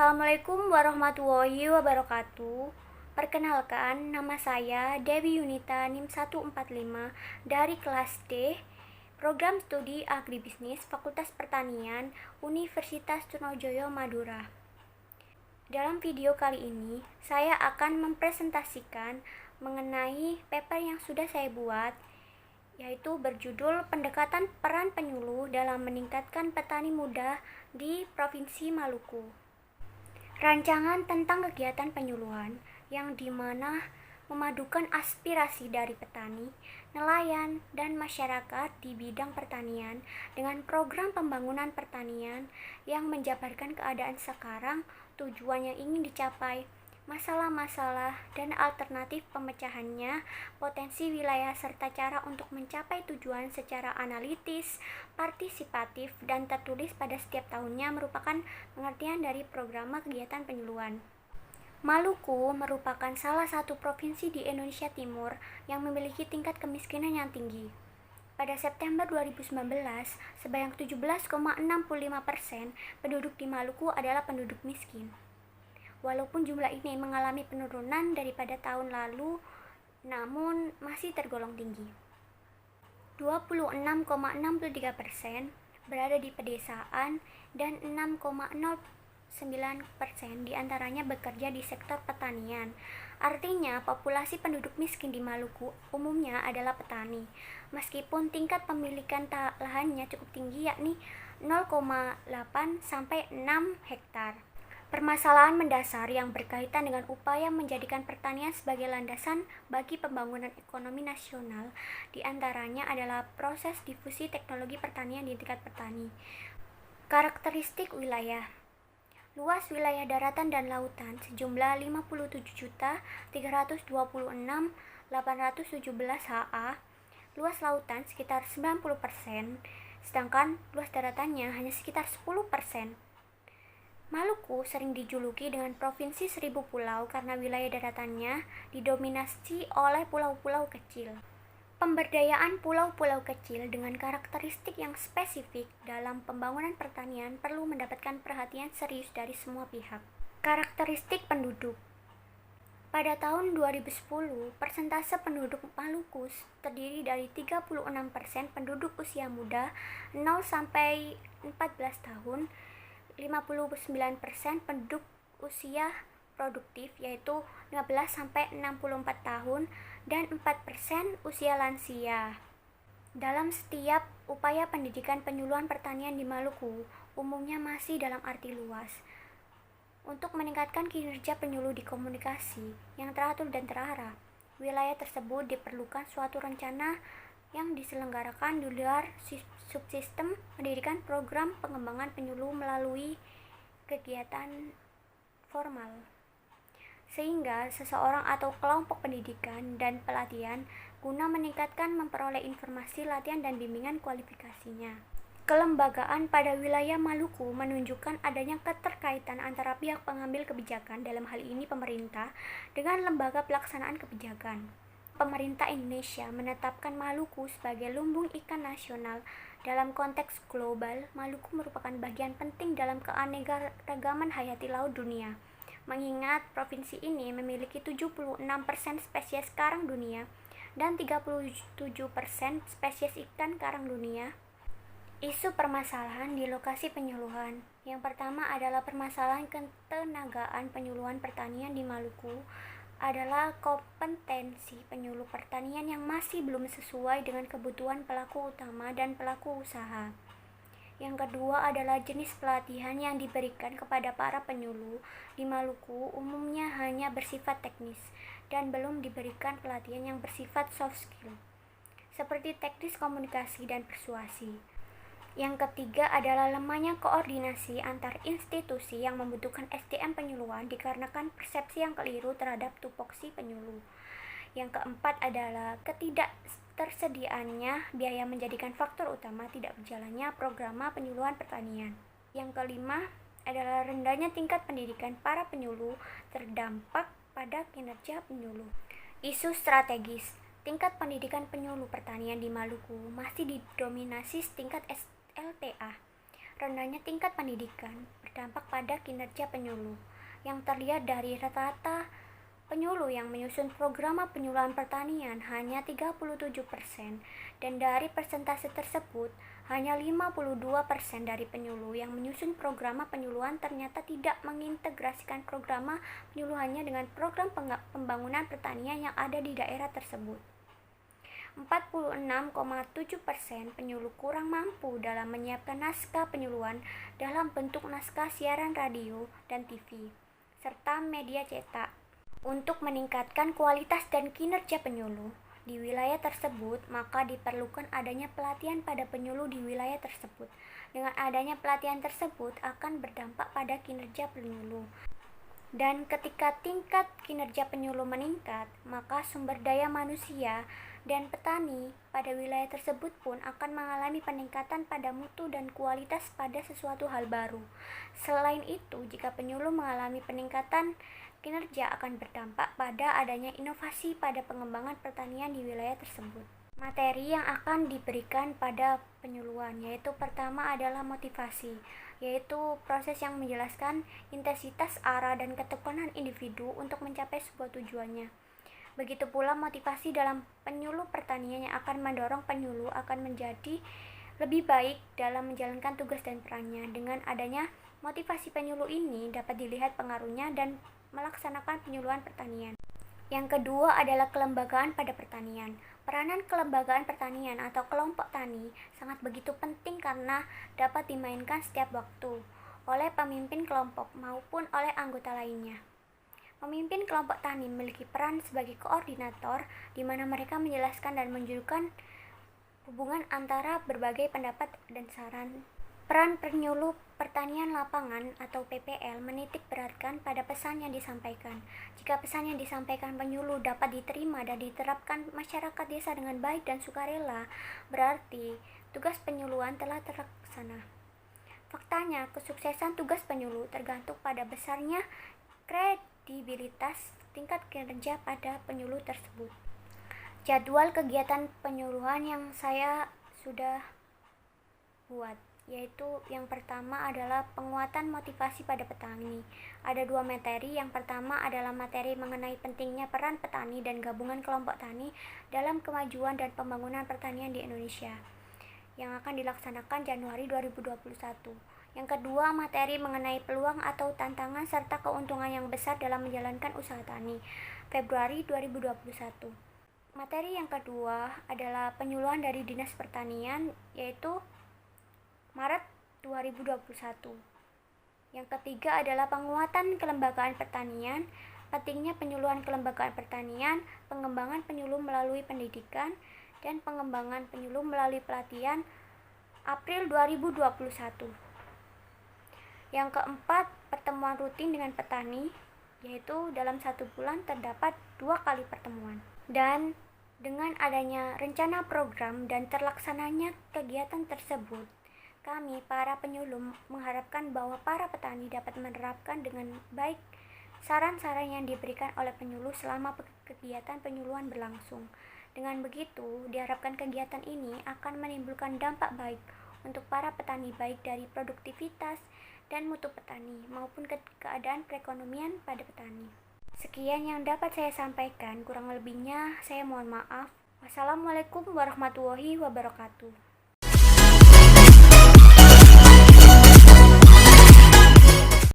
Assalamualaikum warahmatullahi wabarakatuh. Perkenalkan, nama saya Dewi Yunita NIM 145 dari kelas D, Program Studi Agribisnis Fakultas Pertanian Universitas Trunojoyo Madura. Dalam video kali ini, saya akan mempresentasikan mengenai paper yang sudah saya buat, yaitu berjudul Pendekatan Peran Penyuluh dalam Meningkatkan Petani Muda di Provinsi Maluku. Rancangan tentang kegiatan penyuluhan yang dimana memadukan aspirasi dari petani, nelayan, dan masyarakat di bidang pertanian dengan program pembangunan pertanian yang menjabarkan keadaan sekarang, tujuan yang ingin dicapai, masalah-masalah dan alternatif pemecahannya, potensi wilayah serta cara untuk mencapai tujuan secara analitis, partisipatif, dan tertulis pada setiap tahunnya merupakan pengertian dari program kegiatan penyuluhan. Maluku merupakan salah satu provinsi di Indonesia Timur yang memiliki tingkat kemiskinan yang tinggi. Pada September 2019, sebanyak 17,65% penduduk di Maluku adalah penduduk miskin. Walaupun jumlah ini mengalami penurunan daripada tahun lalu, namun masih tergolong tinggi. 26,63% berada di pedesaan dan 6,09% diantaranya bekerja di sektor pertanian. Artinya, populasi penduduk miskin di Maluku umumnya adalah petani, meskipun tingkat pemilikan lahannya cukup tinggi, yakni 0,8 sampai 6 hektar. Permasalahan mendasar yang berkaitan dengan upaya menjadikan pertanian sebagai landasan bagi pembangunan ekonomi nasional diantaranya adalah proses difusi teknologi pertanian di tingkat petani. Karakteristik wilayah: luas wilayah daratan dan lautan sejumlah 57.326.817 ha, luas lautan sekitar 90%, sedangkan luas daratannya hanya sekitar 10%. Maluku sering dijuluki dengan Provinsi Seribu Pulau karena wilayah daratannya didominasi oleh pulau-pulau kecil. Pemberdayaan pulau-pulau kecil dengan karakteristik yang spesifik dalam pembangunan pertanian perlu mendapatkan perhatian serius dari semua pihak. Karakteristik penduduk: pada tahun 2010, persentase penduduk Maluku terdiri dari 36% penduduk usia muda 0-14 tahun, 59% penduduk usia produktif yaitu 15-64 tahun, dan 4% usia lansia. Dalam setiap upaya pendidikan penyuluhan pertanian di Maluku, umumnya masih dalam arti luas. Untuk meningkatkan kinerja penyuluh di komunikasi yang teratur dan terarah, wilayah tersebut diperlukan suatu rencana yang diselenggarakan di luar subsistem pendidikan program pengembangan penyuluh melalui kegiatan formal, sehingga seseorang atau kelompok pendidikan dan pelatihan guna meningkatkan memperoleh informasi latihan dan bimbingan kualifikasinya. Kelembagaan pada wilayah Maluku menunjukkan adanya keterkaitan antara pihak pengambil kebijakan, dalam hal ini pemerintah, dengan lembaga pelaksanaan kebijakan. Pemerintah Indonesia menetapkan Maluku sebagai lumbung ikan nasional. Dalam konteks global, Maluku merupakan bagian penting dalam keanekaragaman hayati laut dunia, mengingat provinsi ini memiliki 76% spesies karang dunia dan 37% spesies ikan karang dunia. Isu permasalahan di lokasi penyuluhan. Yang pertama adalah permasalahan ketenagaan penyuluhan pertanian di Maluku adalah kompetensi penyuluh pertanian yang masih belum sesuai dengan kebutuhan pelaku utama dan pelaku usaha. Yang kedua adalah jenis pelatihan yang diberikan kepada para penyuluh di Maluku umumnya hanya bersifat teknis dan belum diberikan pelatihan yang bersifat soft skill, seperti teknis komunikasi dan persuasi. Yang ketiga adalah lemahnya koordinasi antar institusi yang membutuhkan SDM penyuluhan dikarenakan persepsi yang keliru terhadap tupoksi penyuluh. Yang keempat adalah ketidaktersediaannya biaya menjadikan faktor utama tidak berjalannya program penyuluhan pertanian. Yang kelima adalah rendahnya tingkat pendidikan para penyuluh terdampak pada kinerja penyuluh. Isu strategis: tingkat pendidikan penyuluh pertanian di Maluku masih didominasi tingkat LTA. Rendahnya tingkat pendidikan berdampak pada kinerja penyuluh, yang terlihat dari rata-rata penyuluh yang menyusun program penyuluhan pertanian hanya 37%, dan dari persentase tersebut, hanya 52% dari penyuluh yang menyusun program penyuluhan ternyata tidak mengintegrasikan program penyuluhannya dengan program pembangunan pertanian yang ada di daerah tersebut. 46,7% penyuluh kurang mampu dalam menyiapkan naskah penyuluhan dalam bentuk naskah siaran radio dan TV, serta media cetak. Untuk meningkatkan kualitas dan kinerja penyuluh di wilayah tersebut, maka diperlukan adanya pelatihan pada penyuluh di wilayah tersebut. Dengan adanya pelatihan tersebut akan berdampak pada kinerja penyuluh. Dan ketika tingkat kinerja penyuluh meningkat, maka sumber daya manusia dan petani pada wilayah tersebut pun akan mengalami peningkatan pada mutu dan kualitas pada sesuatu hal baru. Selain itu, jika penyuluh mengalami peningkatan kinerja akan berdampak pada adanya inovasi pada pengembangan pertanian di wilayah tersebut. Materi yang akan diberikan pada penyuluhan yaitu pertama adalah motivasi, yaitu proses yang menjelaskan intensitas, arah, dan ketekunan individu untuk mencapai sebuah tujuannya. Begitu pula motivasi dalam penyuluh pertanian yang akan mendorong penyuluh akan menjadi lebih baik dalam menjalankan tugas dan perannya. Dengan adanya motivasi penyuluh ini dapat dilihat pengaruhnya dan melaksanakan penyuluhan pertanian. Yang kedua adalah kelembagaan pada pertanian. Peranan kelembagaan pertanian atau kelompok tani sangat begitu penting karena dapat dimainkan setiap waktu oleh pemimpin kelompok maupun oleh anggota lainnya. Pemimpin kelompok tani memiliki peran sebagai koordinator di mana mereka menjelaskan dan menunjukkan hubungan antara berbagai pendapat dan saran. Peran penyuluh pertanian lapangan atau PPL menitik beratkan pada pesan yang disampaikan. Jika pesan yang disampaikan penyuluh dapat diterima dan diterapkan masyarakat desa dengan baik dan sukarela, berarti tugas penyuluhan telah terlaksana. Faktanya, kesuksesan tugas penyuluh tergantung pada besarnya kredibilitas tingkat kinerja pada penyuluh tersebut. Jadwal kegiatan penyuluhan yang saya sudah buat, yaitu yang pertama adalah penguatan motivasi pada petani. Ada 2 materi. Yang pertama adalah materi mengenai pentingnya peran petani dan gabungan kelompok tani dalam kemajuan dan pembangunan pertanian di Indonesia, yang akan dilaksanakan Januari 2021. Yang kedua, materi mengenai peluang atau tantangan serta keuntungan yang besar dalam menjalankan usaha tani, Februari 2021. Materi yang kedua adalah penyuluhan dari Dinas Pertanian, yaitu Maret 2021. Yang ketiga adalah penguatan kelembagaan pertanian, pentingnya penyuluhan kelembagaan pertanian, pengembangan penyuluh melalui pendidikan, dan pengembangan penyuluh melalui pelatihan, April 2021. Yang keempat, pertemuan rutin dengan petani, yaitu dalam 1 bulan terdapat 2 kali pertemuan. Dan dengan adanya rencana program dan terlaksananya kegiatan tersebut, kami, para penyuluh, mengharapkan bahwa para petani dapat menerapkan dengan baik saran-saran yang diberikan oleh penyuluh selama kegiatan penyuluhan berlangsung. Dengan begitu, diharapkan kegiatan ini akan menimbulkan dampak baik untuk para petani, baik dari produktivitas dan mutu petani maupun keadaan perekonomian pada petani. Sekian yang dapat saya sampaikan, kurang lebihnya saya mohon maaf. Wassalamualaikum warahmatullahi wabarakatuh.